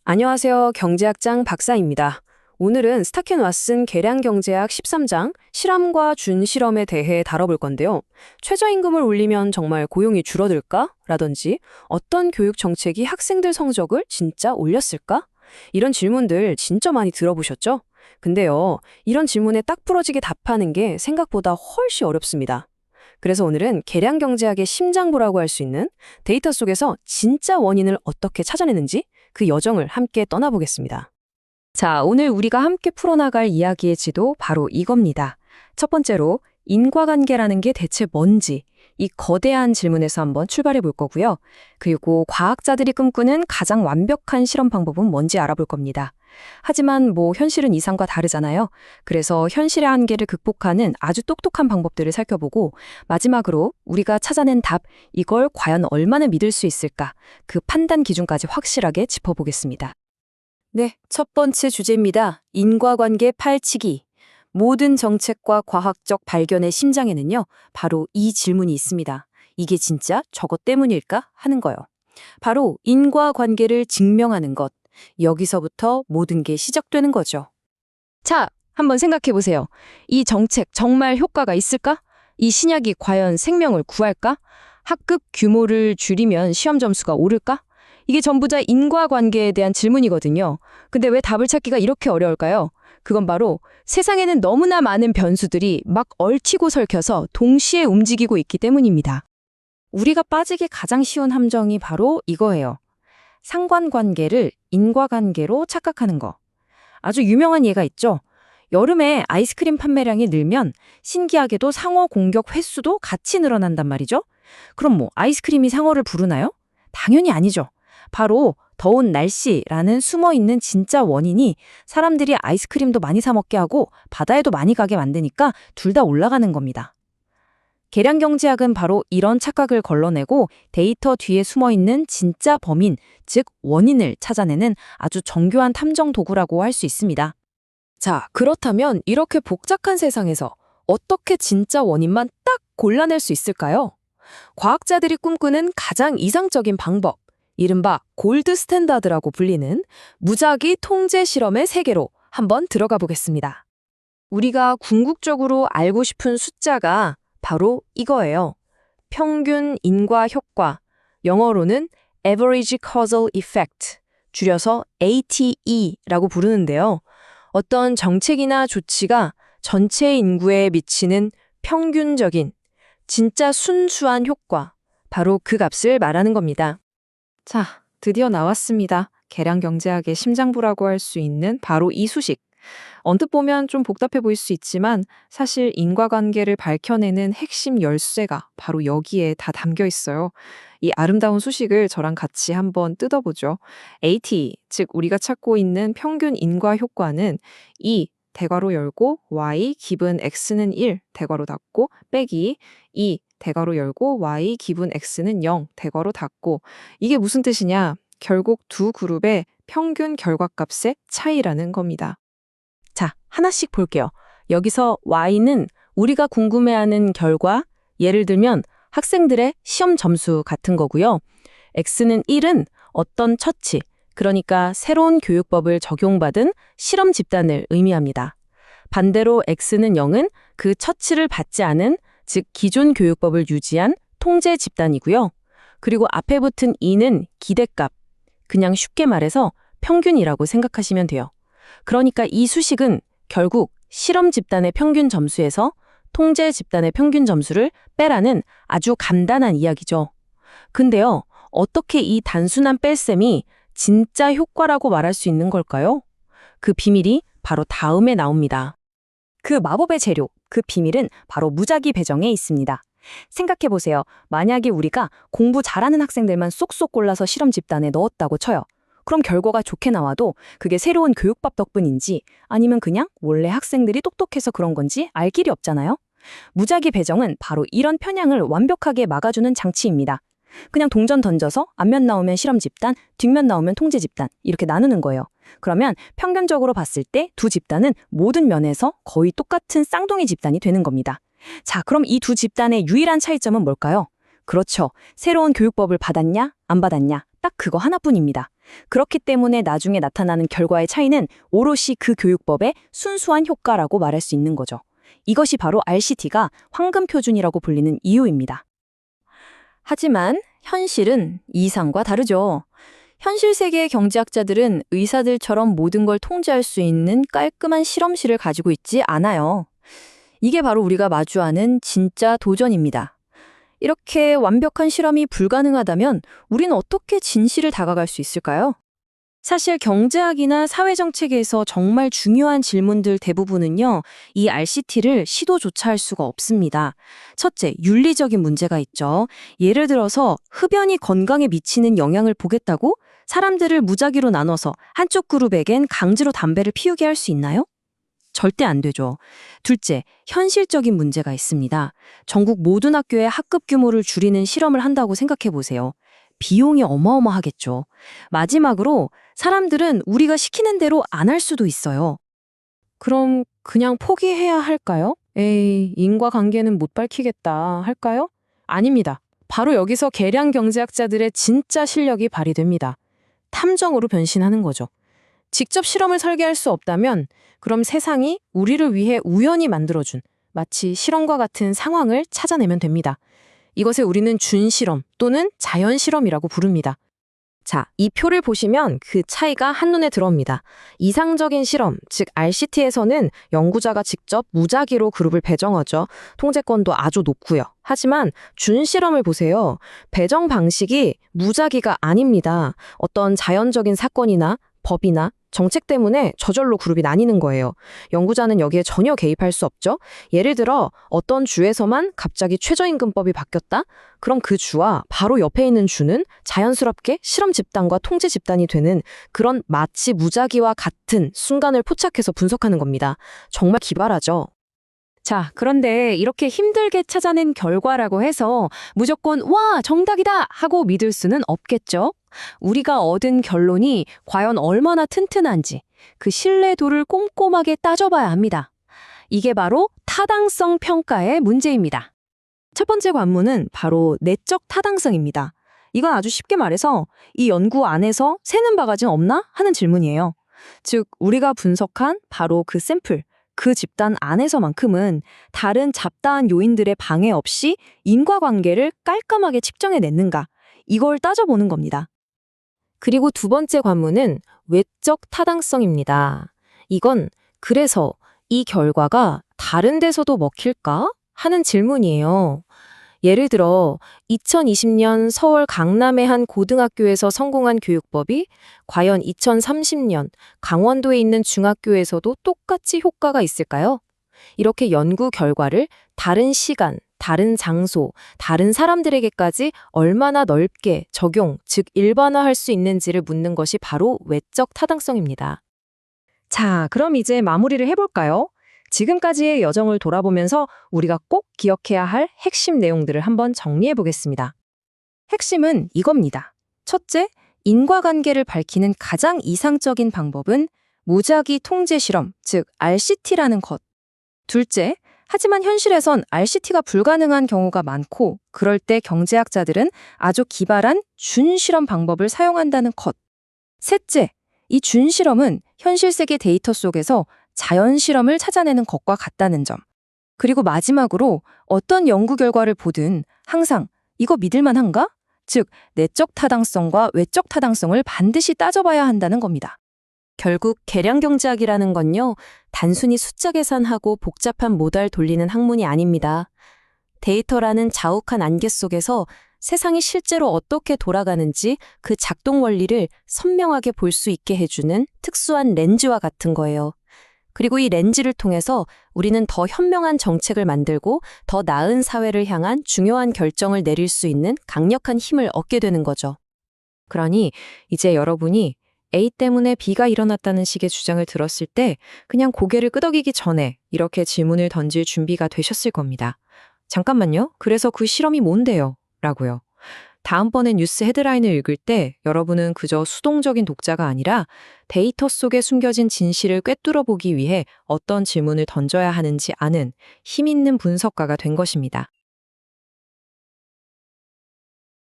안녕하세요. 경제학장 박사입니다. 오늘은 스타켄 왓슨 계량경제학 13장 실험과 준실험에 대해 다뤄볼 건데요. 최저임금을 올리면 정말 고용이 줄어들까? 라든지 어떤 교육 정책이 학생들 성적을 진짜 올렸을까? 이런 질문들 진짜 많이 들어보셨죠? 근데요, 이런 질문에 딱 부러지게 답하는 게 생각보다 훨씬 어렵습니다. 그래서 오늘은 계량경제학의 심장부라고 할 수 있는 데이터 속에서 진짜 원인을 어떻게 찾아내는지 그 여정을 함께 떠나보겠습니다. 자, 오늘 우리가 함께 풀어나갈 이야기의 지도 바로 이겁니다. 첫 번째로 인과관계라는 게 대체 뭔지 이 거대한 질문에서 한번 출발해 볼 거고요. 그리고 과학자들이 꿈꾸는 가장 완벽한 실험 방법은 뭔지 알아볼 겁니다. 하지만 현실은 이상과 다르잖아요. 그래서 현실의 한계를 극복하는 아주 똑똑한 방법들을 살펴보고 마지막으로 우리가 찾아낸 답, 이걸 과연 얼마나 믿을 수 있을까? 그 판단 기준까지 확실하게 짚어보겠습니다. 네, 첫 번째 주제입니다. 인과관계 파헤치기. 모든 정책과 과학적 발견의 심장에는요, 바로 이 질문이 있습니다. 이게 진짜 저것 때문일까? 하는 거요. 바로 인과관계를 증명하는 것. 여기서부터 모든 게 시작되는 거죠. 자, 한번 생각해 보세요. 이 정책 정말 효과가 있을까? 이 신약이 과연 생명을 구할까? 학급 규모를 줄이면 시험 점수가 오를까? 이게 전부 다 인과관계에 대한 질문이거든요. 근데 왜 답을 찾기가 이렇게 어려울까요? 그건 바로 세상에는 너무나 많은 변수들이 막 얽히고 설켜서 동시에 움직이고 있기 때문입니다. 우리가 빠지기 가장 쉬운 함정이 바로 이거예요. 상관관계를 인과관계로 착각하는 거. 아주 유명한 예가 있죠. 여름에 아이스크림 판매량이 늘면 신기하게도 상어 공격 횟수도 같이 늘어난단 말이죠. 그럼 아이스크림이 상어를 부르나요? 당연히 아니죠. 바로 더운 날씨라는 숨어있는 진짜 원인이 사람들이 아이스크림도 많이 사 먹게 하고 바다에도 많이 가게 만드니까 둘 다 올라가는 겁니다. 계량경제학은 바로 이런 착각을 걸러내고 데이터 뒤에 숨어있는 진짜 범인, 즉 원인을 찾아내는 아주 정교한 탐정 도구라고 할 수 있습니다. 자, 그렇다면 이렇게 복잡한 세상에서 어떻게 진짜 원인만 딱 골라낼 수 있을까요? 과학자들이 꿈꾸는 가장 이상적인 방법, 이른바 골드 스탠다드라고 불리는 무작위 통제 실험의 세계로 한번 들어가 보겠습니다. 우리가 궁극적으로 알고 싶은 숫자가 바로 이거예요. 평균 인과 효과, 영어로는 Average Causal Effect, 줄여서 ATE라고 부르는데요. 어떤 정책이나 조치가 전체 인구에 미치는 평균적인, 진짜 순수한 효과, 바로 그 값을 말하는 겁니다. 자, 드디어 나왔습니다. 계량경제학의 심장부라고 할 수 있는 바로 이 수식. 언뜻 보면 좀 복잡해 보일 수 있지만 사실 인과관계를 밝혀내는 핵심 열쇠가 바로 여기에 다 담겨 있어요. 이 아름다운 수식을 저랑 같이 한번 뜯어보죠. AT, 즉 우리가 찾고 있는 평균 인과 효과는 2 대괄호 열고 y 기분 x는 1 대괄호 닫고 빼기 2 대괄호 열고 y 기분 x는 0 대괄호 닫고 이게 무슨 뜻이냐? 결국 두 그룹의 평균 결과값의 차이라는 겁니다. 자, 하나씩 볼게요. 여기서 y는 우리가 궁금해하는 결과, 예를 들면 학생들의 시험 점수 같은 거고요. x는 1은 어떤 처치, 그러니까 새로운 교육법을 적용받은 실험 집단을 의미합니다. 반대로 x는 0은 그 처치를 받지 않은, 즉 기존 교육법을 유지한 통제 집단이고요. 그리고 앞에 붙은 2는 기대값, 그냥 쉽게 말해서 평균이라고 생각하시면 돼요. 그러니까 이 수식은 결국 실험 집단의 평균 점수에서 통제 집단의 평균 점수를 빼라는 아주 간단한 이야기죠. 근데요, 어떻게 이 단순한 뺄셈이 진짜 효과라고 말할 수 있는 걸까요? 그 비밀이 바로 다음에 나옵니다. 그 마법의 재료, 그 비밀은 바로 무작위 배정에 있습니다. 생각해보세요. 만약에 우리가 공부 잘하는 학생들만 쏙쏙 골라서 실험 집단에 넣었다고 쳐요. 그럼 결과가 좋게 나와도 그게 새로운 교육법 덕분인지 아니면 그냥 원래 학생들이 똑똑해서 그런 건지 알 길이 없잖아요. 무작위 배정은 바로 이런 편향을 완벽하게 막아주는 장치입니다. 그냥 동전 던져서 앞면 나오면 실험 집단, 뒷면 나오면 통제 집단 이렇게 나누는 거예요. 그러면 평균적으로 봤을 때 두 집단은 모든 면에서 거의 똑같은 쌍둥이 집단이 되는 겁니다. 자, 그럼 이 두 집단의 유일한 차이점은 뭘까요? 그렇죠. 새로운 교육법을 받았냐, 안 받았냐, 딱 그거 하나뿐입니다. 그렇기 때문에 나중에 나타나는 결과의 차이는 오롯이 그 교육법의 순수한 효과라고 말할 수 있는 거죠. 이것이 바로 RCT가 황금 표준이라고 불리는 이유입니다. 하지만 현실은 이상과 다르죠. 현실 세계의 경제학자들은 의사들처럼 모든 걸 통제할 수 있는 깔끔한 실험실을 가지고 있지 않아요. 이게 바로 우리가 마주하는 진짜 도전입니다. 이렇게 완벽한 실험이 불가능하다면 우리는 어떻게 진실을 다가갈 수 있을까요? 사실 경제학이나 사회정책에서 정말 중요한 질문들 대부분은요, 이 RCT를 시도조차 할 수가 없습니다. 첫째, 윤리적인 문제가 있죠. 예를 들어서 흡연이 건강에 미치는 영향을 보겠다고 사람들을 무작위로 나눠서 한쪽 그룹에겐 강제로 담배를 피우게 할 수 있나요? 절대 안 되죠. 둘째, 현실적인 문제가 있습니다. 전국 모든 학교의 학급 규모를 줄이는 실험을 한다고 생각해 보세요. 비용이 어마어마하겠죠. 마지막으로 사람들은 우리가 시키는 대로 안 할 수도 있어요. 그럼 그냥 포기해야 할까요? 에이, 인과관계는 못 밝히겠다 할까요? 아닙니다. 바로 여기서 계량 경제학자들의 진짜 실력이 발휘됩니다. 탐정으로 변신하는 거죠. 직접 실험을 설계할 수 없다면 그럼 세상이 우리를 위해 우연히 만들어준 마치 실험과 같은 상황을 찾아내면 됩니다. 이것을 우리는 준실험 또는 자연실험이라고 부릅니다. 자, 이 표를 보시면 그 차이가 한눈에 들어옵니다. 이상적인 실험, 즉 RCT에서는 연구자가 직접 무작위로 그룹을 배정하죠. 통제권도 아주 높고요. 하지만 준실험을 보세요. 배정 방식이 무작위가 아닙니다. 어떤 자연적인 사건이나 법이나 정책 때문에 저절로 그룹이 나뉘는 거예요. 연구자는 여기에 전혀 개입할 수 없죠. 예를 들어 어떤 주에서만 갑자기 최저임금법이 바뀌었다? 그럼 그 주와 바로 옆에 있는 주는 자연스럽게 실험 집단과 통제 집단이 되는 그런 마치 무작위와 같은 순간을 포착해서 분석하는 겁니다. 정말 기발하죠. 자, 그런데 이렇게 힘들게 찾아낸 결과라고 해서 무조건 와, 정답이다 하고 믿을 수는 없겠죠. 우리가 얻은 결론이 과연 얼마나 튼튼한지 그 신뢰도를 꼼꼼하게 따져봐야 합니다. 이게 바로 타당성 평가의 문제입니다. 첫 번째 관문은 바로 내적 타당성입니다. 이건 아주 쉽게 말해서 이 연구 안에서 새는 바가지는 없나 하는 질문이에요. 즉, 우리가 분석한 바로 그 샘플, 그 집단 안에서만큼은 다른 잡다한 요인들의 방해 없이 인과관계를 깔끔하게 측정해냈는가, 이걸 따져보는 겁니다. 그리고 두 번째 관문은 외적 타당성입니다. 이건 그래서 이 결과가 다른 데서도 먹힐까 하는 질문이에요. 예를 들어 2020년 서울 강남의 한 고등학교에서 성공한 교육법이 과연 2030년 강원도에 있는 중학교에서도 똑같이 효과가 있을까요? 이렇게 연구 결과를 다른 시간, 다른 장소, 다른 사람들에게까지 얼마나 넓게 적용, 즉 일반화할 수 있는지를 묻는 것이 바로 외적 타당성입니다. 자, 그럼 이제 마무리를 해볼까요? 지금까지의 여정을 돌아보면서 우리가 꼭 기억해야 할 핵심 내용들을 한번 정리해 보겠습니다. 핵심은 이겁니다. 첫째, 인과관계를 밝히는 가장 이상적인 방법은 무작위 통제 실험, 즉 RCT라는 것. 둘째, 하지만 현실에선 RCT가 불가능한 경우가 많고 그럴 때 경제학자들은 아주 기발한 준실험 방법을 사용한다는 것. 셋째, 이 준실험은 현실 세계 데이터 속에서 자연실험을 찾아내는 것과 같다는 점. 그리고 마지막으로 어떤 연구 결과를 보든 항상 이거 믿을만한가? 즉, 내적 타당성과 외적 타당성을 반드시 따져봐야 한다는 겁니다. 결국 계량경제학이라는 건요, 단순히 숫자 계산하고 복잡한 모달 돌리는 학문이 아닙니다. 데이터라는 자욱한 안개 속에서 세상이 실제로 어떻게 돌아가는지 그 작동 원리를 선명하게 볼 수 있게 해주는 특수한 렌즈와 같은 거예요. 그리고 이 렌즈를 통해서 우리는 더 현명한 정책을 만들고 더 나은 사회를 향한 중요한 결정을 내릴 수 있는 강력한 힘을 얻게 되는 거죠. 그러니 이제 여러분이 A 때문에 B가 일어났다는 식의 주장을 들었을 때 그냥 고개를 끄덕이기 전에 이렇게 질문을 던질 준비가 되셨을 겁니다. 잠깐만요. 그래서 그 실험이 뭔데요? 라고요. 다음번에 뉴스 헤드라인을 읽을 때 여러분은 그저 수동적인 독자가 아니라 데이터 속에 숨겨진 진실을 꿰뚫어 보기 위해 어떤 질문을 던져야 하는지 아는 힘 있는 분석가가 된 것입니다.